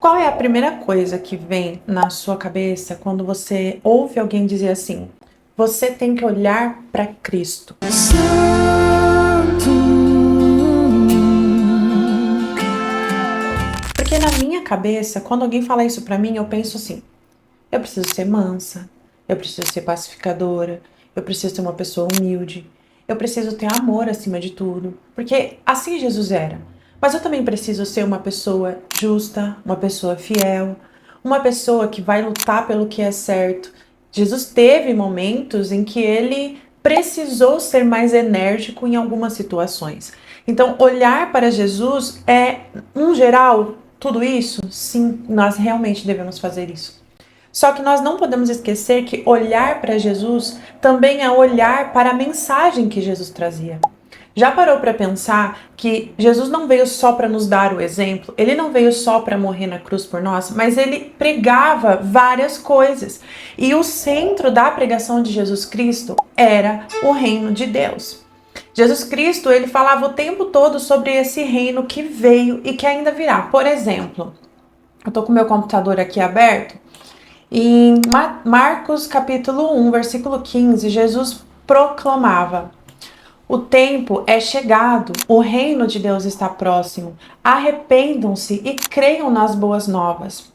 Qual é a primeira coisa que vem na sua cabeça quando você ouve alguém dizer assim: você tem que olhar para Cristo? Porque na minha cabeça, quando alguém fala isso para mim, eu penso assim: eu preciso ser mansa, eu preciso ser pacificadora, eu preciso ser uma pessoa humilde, eu preciso ter amor acima de tudo, porque assim Jesus era. Mas eu também preciso ser uma pessoa justa, uma pessoa fiel, uma pessoa que vai lutar pelo que é certo. Jesus teve momentos em que ele precisou ser mais enérgico em algumas situações. Então, olhar para Jesus é, no geral, tudo isso? Sim, nós realmente devemos fazer isso. Só que nós não podemos esquecer que olhar para Jesus também é olhar para a mensagem que Jesus trazia. Já parou para pensar que Jesus não veio só para nos dar o exemplo, ele não veio só para morrer na cruz por nós, mas ele pregava várias coisas. E o centro da pregação de Jesus Cristo era o reino de Deus. Jesus Cristo, ele falava o tempo todo sobre esse reino que veio e que ainda virá. Por exemplo, eu tô com meu computador aqui aberto. Em Marcos capítulo 1, versículo 15, Jesus proclamava: o tempo é chegado, o reino de Deus está próximo. Arrependam-se e creiam nas boas novas.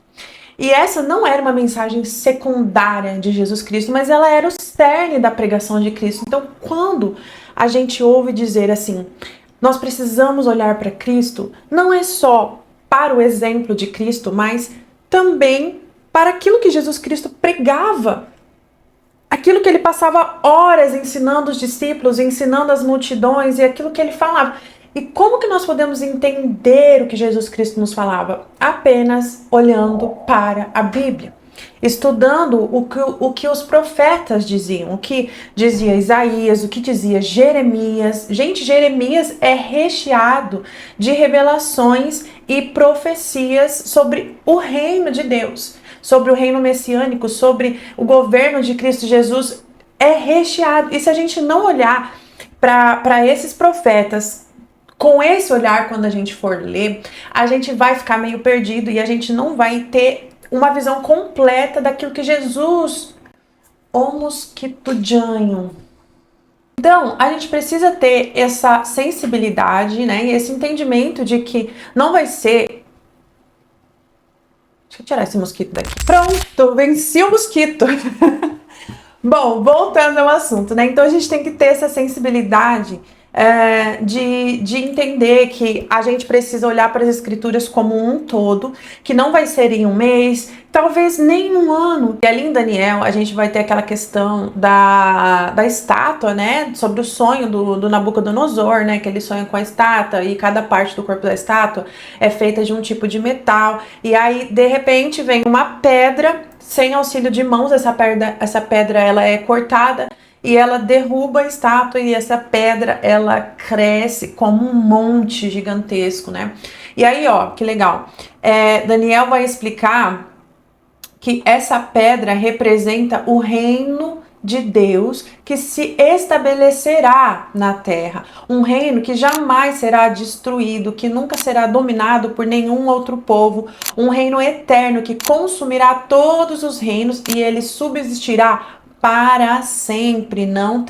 E essa não era uma mensagem secundária de Jesus Cristo, mas ela era o cerne da pregação de Cristo. Então, quando a gente ouve dizer assim, nós precisamos olhar para Cristo, não é só para o exemplo de Cristo, mas também para aquilo que Jesus Cristo pregava, aquilo que ele passava horas ensinando os discípulos, ensinando as multidões e aquilo que ele falava. E como que nós podemos entender o que Jesus Cristo nos falava? Apenas olhando para a Bíblia, estudando o que os profetas diziam, o que dizia Isaías, o que dizia Jeremias. Gente, Jeremias é recheado de revelações e profecias sobre o reino de Deus, sobre o reino messiânico, sobre o governo de Cristo Jesus. É recheado. E se a gente não olhar para esses profetas com esse olhar, quando a gente for ler, a gente vai ficar meio perdido e a gente não vai ter uma visão completa daquilo que Jesus omos quitudjanho. Então, a gente precisa ter essa sensibilidade, né, e esse entendimento de que não vai ser... Deixa eu tirar esse mosquito daqui. Pronto, venci o mosquito. Bom, voltando ao assunto, né? Então a gente tem que ter essa sensibilidade de entender que a gente precisa olhar para as escrituras como um todo, que não vai ser em um mês, talvez nem em um ano. E ali em Daniel a gente vai ter aquela questão da estátua, né? Sobre o sonho do Nabucodonosor, né? Que ele sonha com a estátua e cada parte do corpo da estátua é feita de um tipo de metal. E aí, de repente, vem uma pedra, sem auxílio de mãos, essa pedra ela é cortada e ela derruba a estátua e essa pedra ela cresce como um monte gigantesco, né? E aí, ó, que legal. Daniel vai explicar que essa pedra representa o reino de Deus que se estabelecerá na terra. Um reino que jamais será destruído, que nunca será dominado por nenhum outro povo. Um reino eterno que consumirá todos os reinos e ele subsistirá para sempre, não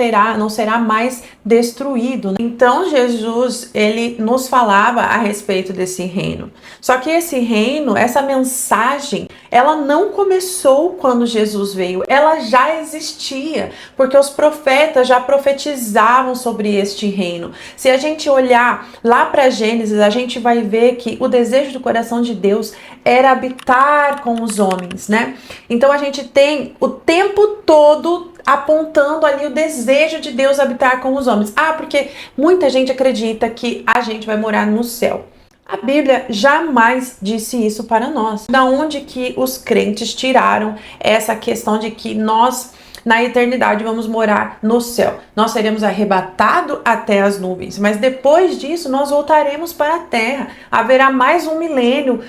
será mais destruído. Então Jesus, ele nos falava a respeito desse reino. Só que esse reino, essa mensagem, ela não começou quando Jesus veio, ela já existia, porque os profetas já profetizavam sobre este reino. Se a gente olhar lá para Gênesis, a gente vai ver que o desejo do coração de Deus era habitar com os homens, né? Então a gente tem o tempo todo apontando ali o desejo de Deus habitar com os homens. Porque muita gente acredita que a gente vai morar no céu. A Bíblia jamais disse isso para nós. Da onde que os crentes tiraram essa questão de que nós, na eternidade, vamos morar no céu? Nós seremos arrebatados até as nuvens, mas depois disso nós voltaremos para a terra. Haverá mais um milênio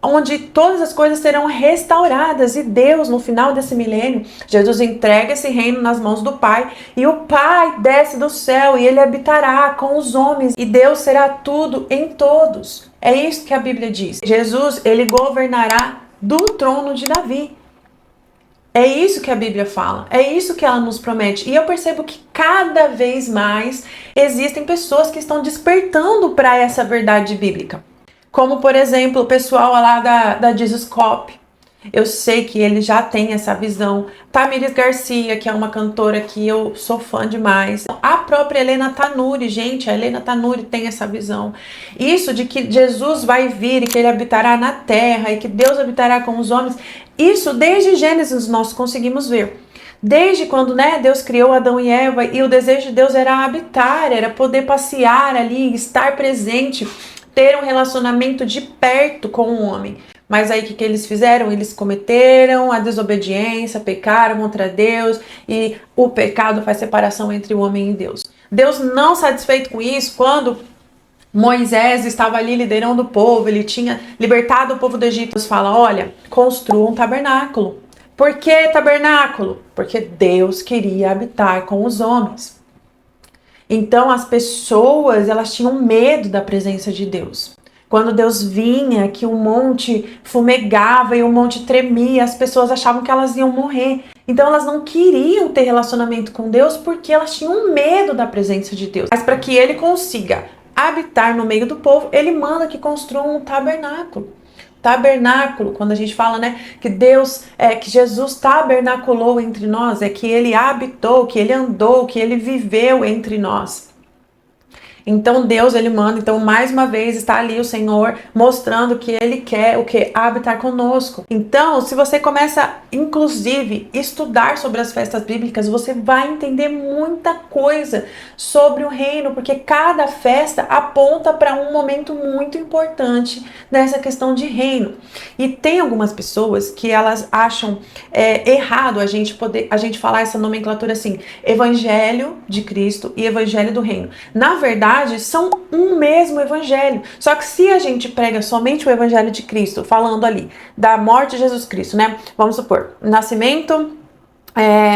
onde todas as coisas serão restauradas e Deus, no final desse milênio, Jesus entrega esse reino nas mãos do Pai e o Pai desce do céu e ele habitará com os homens e Deus será tudo em todos. É isso que a Bíblia diz. Jesus, ele governará do trono de Davi. É isso que a Bíblia fala, é isso que ela nos promete. E eu percebo que cada vez mais existem pessoas que estão despertando para essa verdade bíblica. Como, por exemplo, o pessoal lá da Jesus Cop. Eu sei que ele já tem essa visão. Tamires Garcia, que é uma cantora que eu sou fã demais. A própria Helena Tanuri, gente, a Helena Tanuri tem essa visão. Isso de que Jesus vai vir e que ele habitará na terra e que Deus habitará com os homens. Isso desde Gênesis nós conseguimos ver. Desde quando, né, Deus criou Adão e Eva e o desejo de Deus era habitar, era poder passear ali, estar presente, ter um relacionamento de perto com o homem. Mas aí o que eles fizeram? Eles cometeram a desobediência, pecaram contra Deus e o pecado faz separação entre o homem e Deus. Deus, não satisfeito com isso, quando Moisés estava ali liderando o povo, ele tinha libertado o povo do Egito, Deus fala, olha, construa um tabernáculo. Por que tabernáculo? Porque Deus queria habitar com os homens. Então as pessoas, elas tinham medo da presença de Deus. Quando Deus vinha, que o monte fumegava e o monte tremia, as pessoas achavam que elas iam morrer. Então elas não queriam ter relacionamento com Deus porque elas tinham medo da presença de Deus. Mas para que ele consiga habitar no meio do povo, ele manda que construam um tabernáculo. Tabernáculo, quando a gente fala, né, que Deus, que Jesus tabernaculou entre nós, é que ele habitou, que ele andou, que ele viveu entre nós. Então Deus, ele manda, então mais uma vez está ali o Senhor mostrando que ele quer o que? Habitar conosco. Então, se você começa, inclusive, estudar sobre as festas bíblicas, você vai entender muita coisa sobre o reino, porque cada festa aponta para um momento muito importante nessa questão de reino. E tem algumas pessoas que elas acham errado a gente falar essa nomenclatura assim, Evangelho de Cristo e Evangelho do Reino. Na verdade, são um mesmo evangelho. Só que se a gente prega somente o evangelho de Cristo, falando ali da morte de Jesus Cristo, né? Vamos supor, nascimento,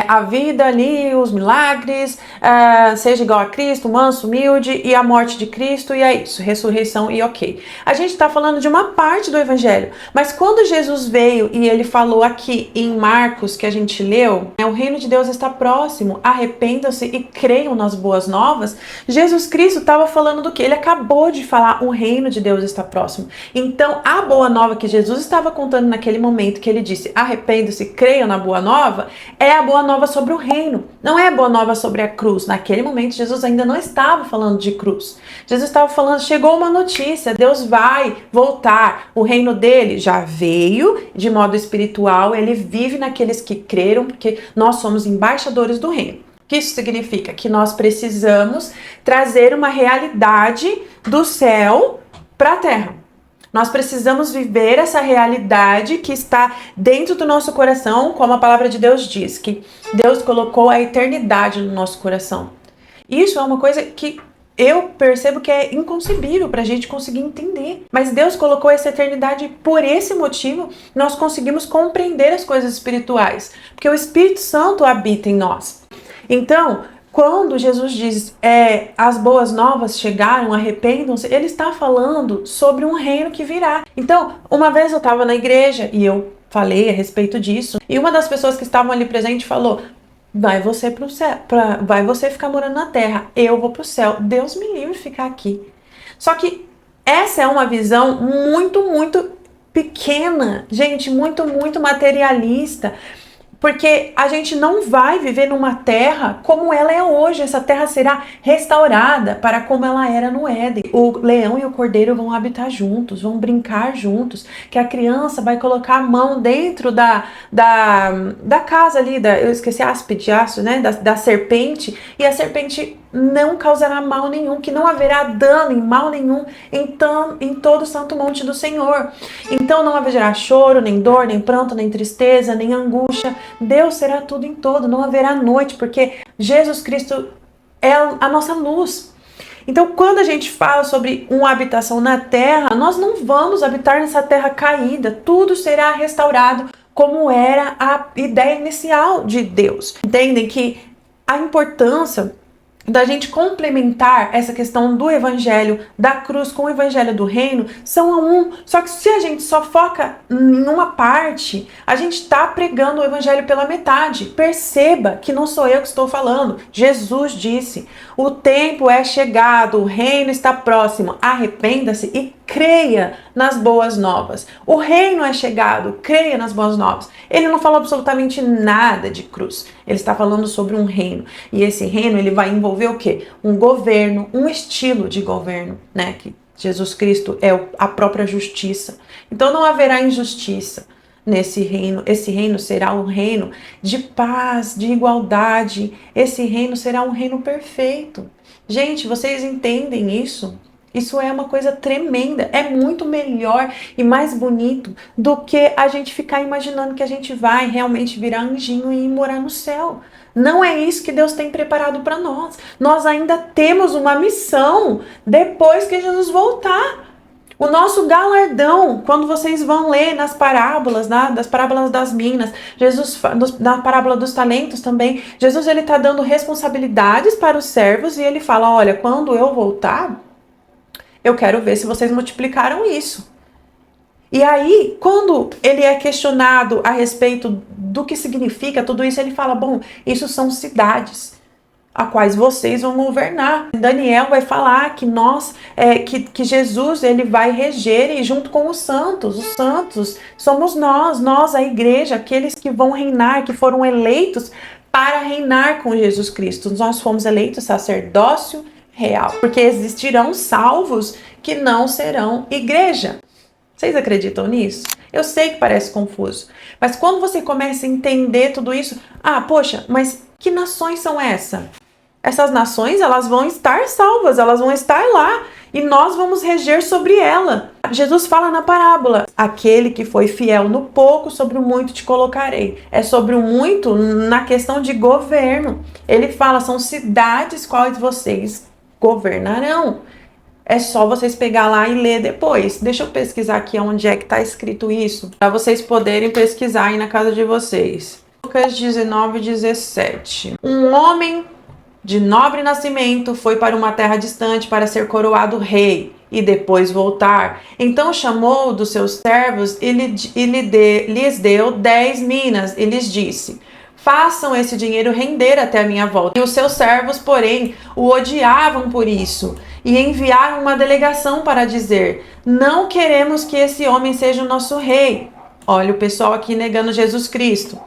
a vida ali, os milagres, seja igual a Cristo, manso, humilde, e a morte de Cristo, e é isso, ressurreição e ok. A gente está falando de uma parte do evangelho, mas quando Jesus veio e ele falou aqui em Marcos, que a gente leu, o reino de Deus está próximo, arrependam-se e creiam nas boas novas, Jesus Cristo estava falando do que? Ele acabou de falar, o reino de Deus está próximo. Então, a boa nova que Jesus estava contando naquele momento, que ele disse, arrependam-se e creiam na boa nova, é a boa nova sobre o reino, não é a boa nova sobre a cruz. Naquele momento, Jesus ainda não estava falando de cruz. Jesus estava falando, chegou uma notícia, Deus vai voltar, o reino dele já veio de modo espiritual, ele vive naqueles que creram, porque nós somos embaixadores do reino. O que isso significa? Que nós precisamos trazer uma realidade do céu para a terra. Nós precisamos viver essa realidade que está dentro do nosso coração, como a palavra de Deus diz, que Deus colocou a eternidade no nosso coração. Isso é uma coisa que eu percebo que é inconcebível para a gente conseguir entender. Mas Deus colocou essa eternidade por esse motivo, nós conseguimos compreender as coisas espirituais, porque o Espírito Santo habita em nós. Então, quando Jesus diz, as boas novas chegaram, arrependam-se, ele está falando sobre um reino que virá. Então, uma vez eu estava na igreja e eu falei a respeito disso, e uma das pessoas que estavam ali presente falou, vai você pro céu, vai você ficar morando na terra, eu vou pro céu, Deus me livre de ficar aqui. Só que essa é uma visão muito, muito pequena, gente, muito, muito materialista. Porque a gente não vai viver numa terra como ela é hoje. Essa terra será restaurada para como ela era no Éden. O leão e o cordeiro vão habitar juntos, vão brincar juntos. Que a criança vai colocar a mão dentro da casa ali, eu esqueci áspide, né? Da serpente. E a serpente não causará mal nenhum, que não haverá dano e mal nenhum em todo o santo monte do Senhor. Então não haverá choro, nem dor, nem pranto, nem tristeza, nem angústia. Deus será tudo em todo, não haverá noite, porque Jesus Cristo é a nossa luz. Então, quando a gente fala sobre uma habitação na terra, nós não vamos habitar nessa terra caída, tudo será restaurado como era a ideia inicial de Deus. Entendem que a importância da gente complementar essa questão do evangelho da cruz com o evangelho do reino são um. Só que se a gente só foca em uma parte, a gente está pregando o evangelho pela metade. Perceba que não sou eu que estou falando. Jesus disse: o tempo é chegado, o reino está próximo. Arrependa-se e creia nas boas novas. O reino é chegado, creia nas boas novas. Ele não falou absolutamente nada de cruz. Ele está falando sobre um reino. E esse reino, ele vai envolver o quê? Um governo, um estilo de governo, né? Que Jesus Cristo é a própria justiça. Então não haverá injustiça nesse reino. Esse reino será um reino de paz, de igualdade. Esse reino será um reino perfeito. Gente, vocês entendem isso? Isso é uma coisa tremenda, é muito melhor e mais bonito do que a gente ficar imaginando que a gente vai realmente virar anjinho e ir morar no céu. Não é isso que Deus tem preparado para nós. Nós ainda temos uma missão depois que Jesus voltar. O nosso galardão, quando vocês vão ler nas parábolas, das parábolas das minas, Jesus, na parábola dos talentos também, Jesus ele está dando responsabilidades para os servos e ele fala, olha, quando eu voltar, eu quero ver se vocês multiplicaram isso. E aí, quando ele é questionado a respeito do que significa tudo isso, ele fala, bom, isso são cidades a quais vocês vão governar. Daniel vai falar que que Jesus ele vai reger e junto com os santos somos nós a igreja, aqueles que vão reinar, que foram eleitos para reinar com Jesus Cristo. Nós fomos eleitos sacerdócio real, porque existirão salvos que não serão igreja. Vocês acreditam nisso? Eu sei que parece confuso, mas quando você começa a entender tudo isso, poxa, mas que nações são essas? Essas nações, elas vão estar salvas, elas vão estar lá e nós vamos reger sobre ela. Jesus fala na parábola, aquele que foi fiel no pouco, sobre o muito te colocarei. É sobre o muito na questão de governo. Ele fala, são cidades quais vocês governarão. É só vocês pegar lá e ler depois. Deixa eu pesquisar aqui onde é que está escrito isso, para vocês poderem pesquisar aí na casa de vocês. Lucas 19:17. Um homem de nobre nascimento foi para uma terra distante para ser coroado rei e depois voltar. Então chamou dos seus servos e lhes deu 10 minas e lhes disse: façam esse dinheiro render até a minha volta. E os seus servos, porém, o odiavam por isso e enviaram uma delegação para dizer: não queremos que esse homem seja o nosso rei. Olha o pessoal aqui negando Jesus Cristo.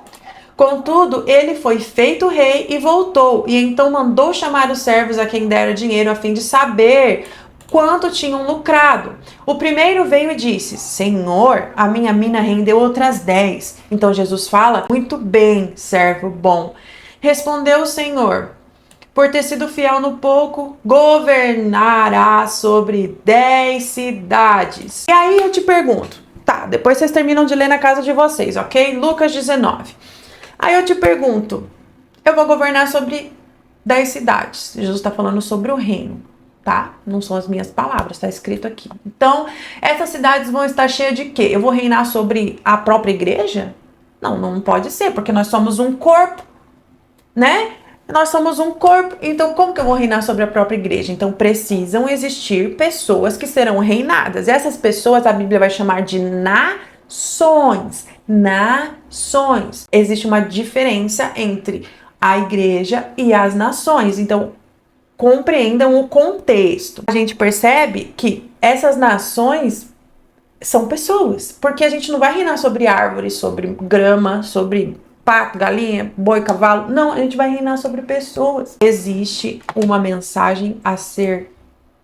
Contudo, ele foi feito rei e voltou, e então mandou chamar os servos a quem dera dinheiro a fim de saber quanto tinham lucrado. O primeiro veio e disse: Senhor, a minha mina rendeu outras 10. Então Jesus fala: muito bem, servo bom. Respondeu o Senhor: por ter sido fiel no pouco, governará sobre 10 cidades. E aí eu te pergunto, tá, depois vocês terminam de ler na casa de vocês, ok? Lucas 19. Aí eu te pergunto, eu vou governar sobre 10 cidades. Jesus está falando sobre o reino, tá? Não são as minhas palavras, está escrito aqui. Então, essas cidades vão estar cheias de quê? Eu vou reinar sobre a própria igreja? Não, não pode ser, porque nós somos um corpo, né? Nós somos um corpo, então como que eu vou reinar sobre a própria igreja? Então precisam existir pessoas que serão reinadas. Essas pessoas a Bíblia vai chamar de nações. Nações. Existe uma diferença entre a igreja e as nações. Então, compreendam o contexto. A gente percebe que essas nações são pessoas, porque a gente não vai reinar sobre árvores, sobre grama, sobre pato, galinha, boi, cavalo. Não, a gente vai reinar sobre pessoas. Existe uma mensagem a ser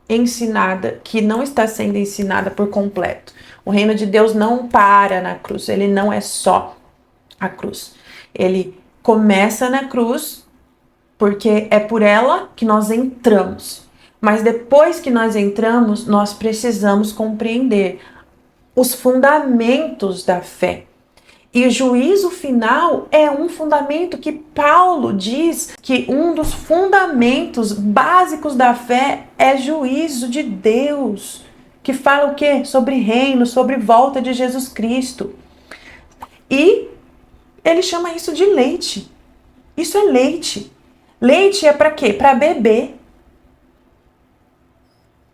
ensinada que não está sendo ensinada por completo. O reino de Deus não para na cruz, ele não é só a cruz. Ele começa na cruz porque é por ela que nós entramos. Mas depois que nós entramos, nós precisamos compreender os fundamentos da fé. E o juízo final é um fundamento que Paulo diz que um dos fundamentos básicos da fé é juízo de Deus, que fala o quê? Sobre reino, sobre volta de Jesus Cristo. E ele chama isso de leite. Isso é leite. Leite é para quê? Para beber.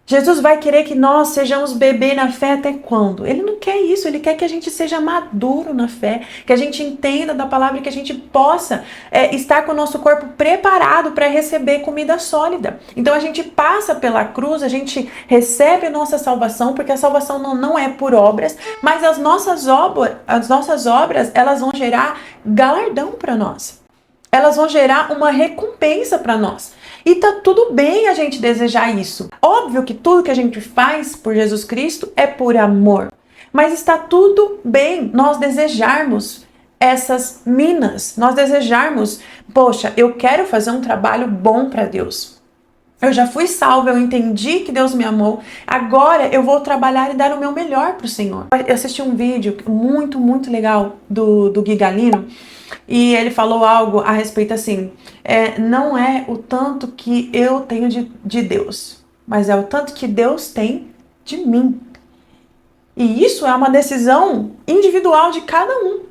Jesus vai querer que nós sejamos bebê na fé até quando? Ele não quer isso, ele quer que a gente seja maduro na fé, que a gente entenda da palavra e que a gente possa estar com o nosso corpo preparado para receber comida sólida. Então a gente passa pela cruz, a gente recebe a nossa salvação, porque a salvação não é por obras, mas as nossas obras, elas vão gerar galardão para nós. Elas vão gerar uma recompensa para nós. E tá tudo bem a gente desejar isso. Óbvio que tudo que a gente faz por Jesus Cristo é por amor. Mas está tudo bem nós desejarmos essas minas. Nós desejarmos, poxa, eu quero fazer um trabalho bom para Deus. Eu já fui salva, eu entendi que Deus me amou. Agora eu vou trabalhar e dar o meu melhor para o Senhor. Eu assisti um vídeo muito, muito legal do Gui Galino. E ele falou algo a respeito assim, não é o tanto que eu tenho de Deus, mas é o tanto que Deus tem de mim. E isso é uma decisão individual de cada um.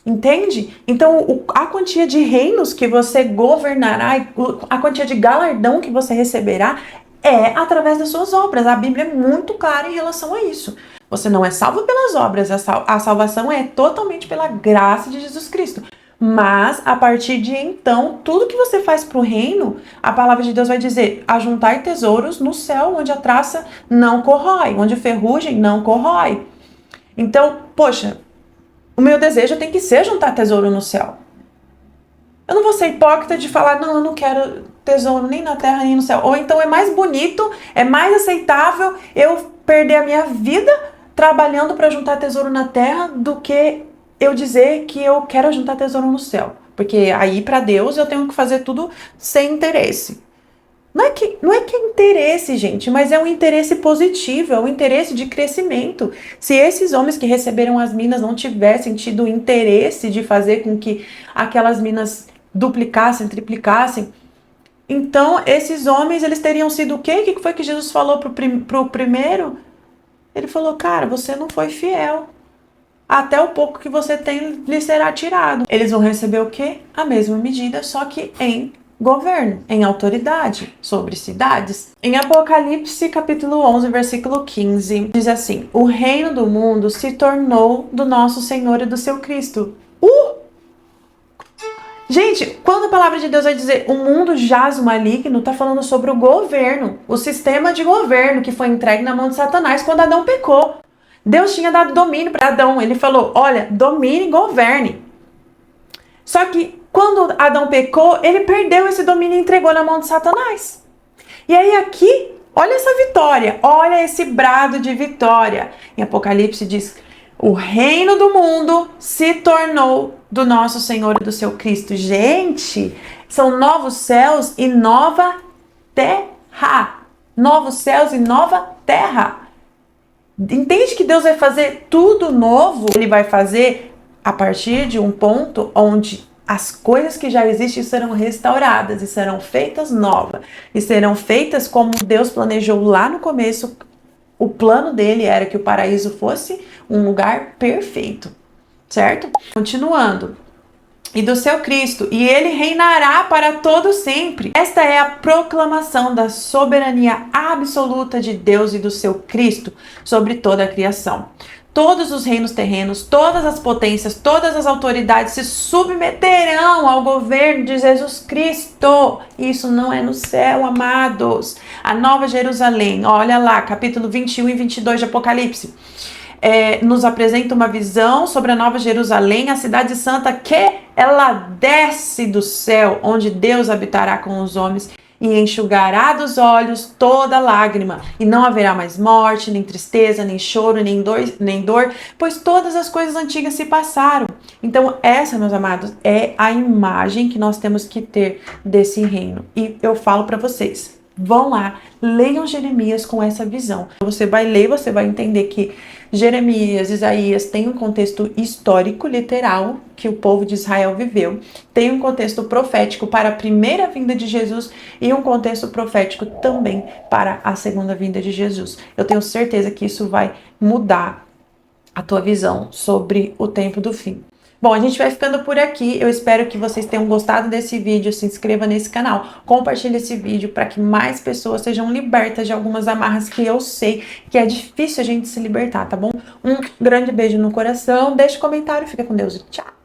Entende? Então, a quantia de reinos que você governará, a quantia de galardão que você receberá é através das suas obras. A Bíblia é muito clara em relação a isso. Você não é salvo pelas obras, a salvação é totalmente pela graça de Jesus Cristo. Mas, a partir de então, tudo que você faz para o reino, a palavra de Deus vai dizer, ajuntar tesouros no céu, onde a traça não corrói, onde a ferrugem não corrói. Então, poxa, o meu desejo tem que ser juntar tesouro no céu. Eu não vou ser hipócrita de falar, não, eu não quero tesouro nem na terra nem no céu. Ou então é mais bonito, é mais aceitável eu perder a minha vida trabalhando para juntar tesouro na terra do que eu dizer que eu quero juntar tesouro no céu. Porque aí para Deus eu tenho que fazer tudo sem interesse. Não é que é interesse, gente, mas é um interesse positivo, é um interesse de crescimento. Se esses homens que receberam as minas não tivessem tido interesse de fazer com que aquelas minas duplicassem, triplicassem, então esses homens, eles teriam sido o quê? O que foi que Jesus falou pro primeiro? Ele falou, cara, você não foi fiel. Até o pouco que você tem lhe será tirado. Eles vão receber o quê? A mesma medida, só que em governo, em autoridade sobre cidades. Em Apocalipse, capítulo 11, versículo 15, diz assim, o reino do mundo se tornou do nosso Senhor e do seu Cristo. Gente, quando a palavra de Deus vai dizer o mundo jaz o maligno, tá falando sobre o governo, o sistema de governo que foi entregue na mão de Satanás quando Adão pecou. Deus tinha dado domínio para Adão, ele falou, olha, domine e governe. Só que quando Adão pecou, ele perdeu esse domínio e entregou na mão de Satanás. E aí aqui, olha essa vitória, olha esse brado de vitória. Em Apocalipse diz, o reino do mundo se tornou do nosso Senhor e do seu Cristo. Gente, são novos céus e nova terra. Novos céus e nova terra. Entende que Deus vai fazer tudo novo? Ele vai fazer a partir de um ponto onde as coisas que já existem serão restauradas e serão feitas novas. E serão feitas como Deus planejou lá no começo. O plano dele era que o paraíso fosse um lugar perfeito, certo? Continuando. E do seu Cristo, e ele reinará para todo sempre. Esta é a proclamação da soberania absoluta de Deus e do seu Cristo sobre toda a criação. Todos os reinos terrenos, todas as potências, todas as autoridades se submeterão ao governo de Jesus Cristo. Isso não é no céu, amados. A Nova Jerusalém, olha lá, capítulo 21 e 22 de Apocalipse. Nos apresenta uma visão sobre a Nova Jerusalém, a cidade santa, que ela desce do céu, onde Deus habitará com os homens e enxugará dos olhos toda lágrima, e não haverá mais morte, nem tristeza, nem choro, nem dor, pois todas as coisas antigas se passaram. Então essa, meus amados, é a imagem que nós temos que ter desse reino. E eu falo para vocês, vão lá, leiam Jeremias com essa visão. Você vai ler, você vai entender que Jeremias, Isaías tem um contexto histórico, literal, que o povo de Israel viveu. Tem um contexto profético para a primeira vinda de Jesus e um contexto profético também para a segunda vinda de Jesus. Eu tenho certeza que isso vai mudar a tua visão sobre o tempo do fim. Bom, a gente vai ficando por aqui. Eu espero que vocês tenham gostado desse vídeo. Se inscreva nesse canal, compartilhe esse vídeo para que mais pessoas sejam libertas de algumas amarras que eu sei que é difícil a gente se libertar, tá bom? Um grande beijo no coração, deixa um comentário, fica com Deus e tchau!